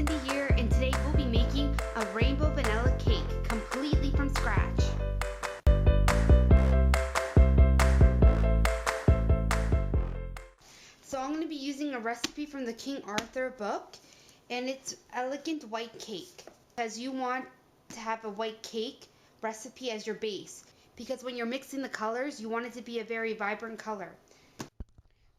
Cindy here, and today we'll be making a rainbow vanilla cake completely from scratch. So I'm going to be using a recipe from the King Arthur book, and it's elegant white cake. Because you want to have a white cake recipe as your base, because when you're mixing the colors, you want it to be a very vibrant color.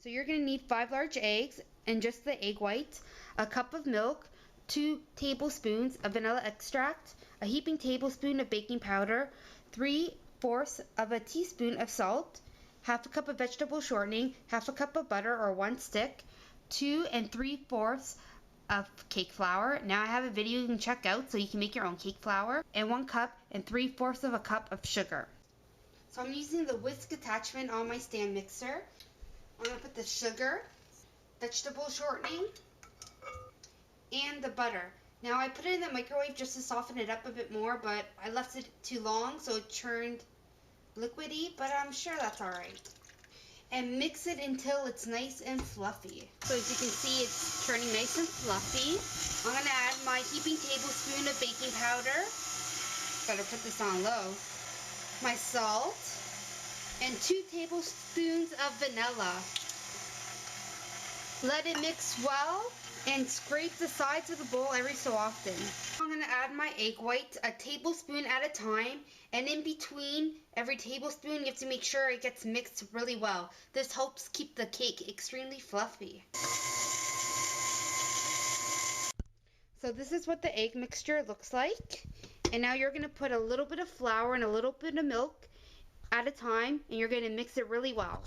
So you're going to need 5 large eggs and just the egg whites, a cup of milk, 2 tablespoons of vanilla extract, a heaping tablespoon of baking powder, 3/4 of a teaspoon of salt, half a cup of vegetable shortening, half a cup of butter or 1 stick, 2 3/4 of cake flour. Now I have a video you can check out so you can make your own cake flour, and 1 cup and 3/4 of a cup of sugar. So I'm using the whisk attachment on my stand mixer. I'm going to put the sugar, vegetable shortening, and the butter. Now I put it in the microwave just to soften it up a bit more, but I left it too long so it turned liquidy, but I'm sure that's alright. And mix it until it's nice and fluffy. So as you can see, it's turning nice and fluffy. I'm going to add my heaping tablespoon of baking powder. Better put this on low. My salt. And 2 tablespoons of vanilla. Let it mix well and scrape the sides of the bowl every so often. I'm going to add my egg whites a tablespoon at a time, and in between every tablespoon you have to make sure it gets mixed really well. This helps keep the cake extremely fluffy. So this is what the egg mixture looks like, and now you're going to put a little bit of flour and a little bit of milk at a time, and you're going to mix it really well.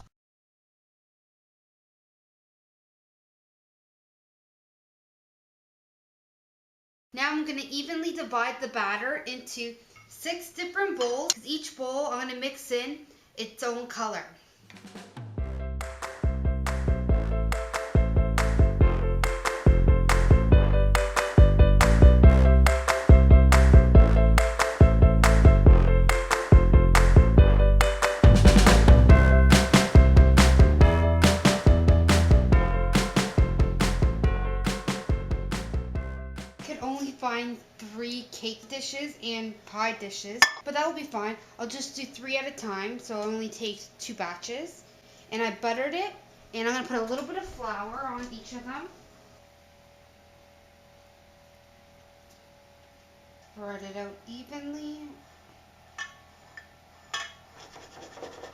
Now I'm going to evenly divide the batter into 6 different bowls, because each bowl I'm going to mix in its own color. Only find 3 cake dishes and pie dishes, but that will be fine. I'll just do 3 at a time, so it only takes 2 batches. And I buttered it, and I'm going to put a little bit of flour on each of them. Spread it out evenly.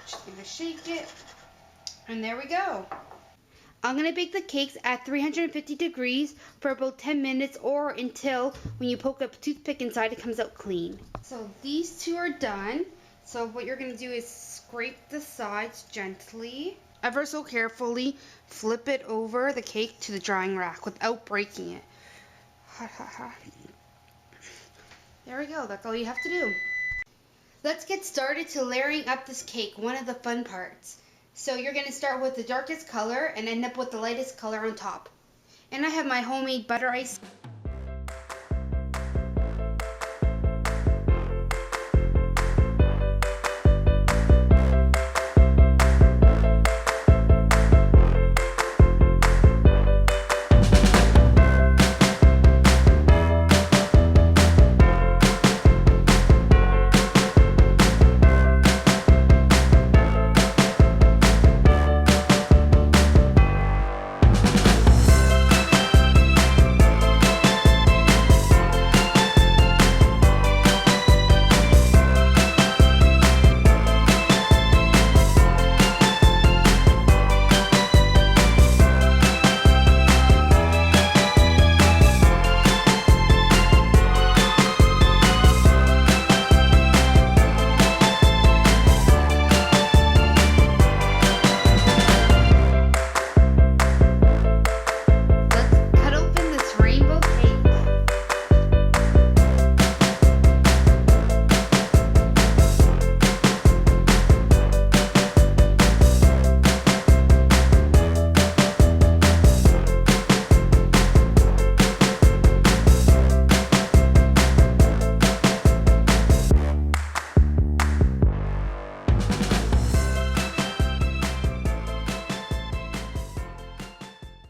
Just going to shake it, and there we go. I'm going to bake the cakes at 350 degrees for about 10 minutes, or until when you poke a toothpick inside it comes out clean. So these 2 are done. So what you're going to do is scrape the sides gently, ever so carefully, flip it over the cake to the drying rack without breaking it. There we go, that's all you have to do. Let's get started to layering up this cake, one of the fun parts. So you're going to start with the darkest color and end up with the lightest color on top. And I have my homemade butter ice.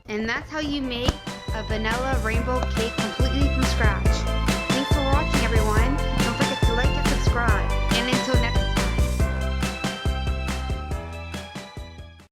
And that's how you make a vanilla rainbow cake completely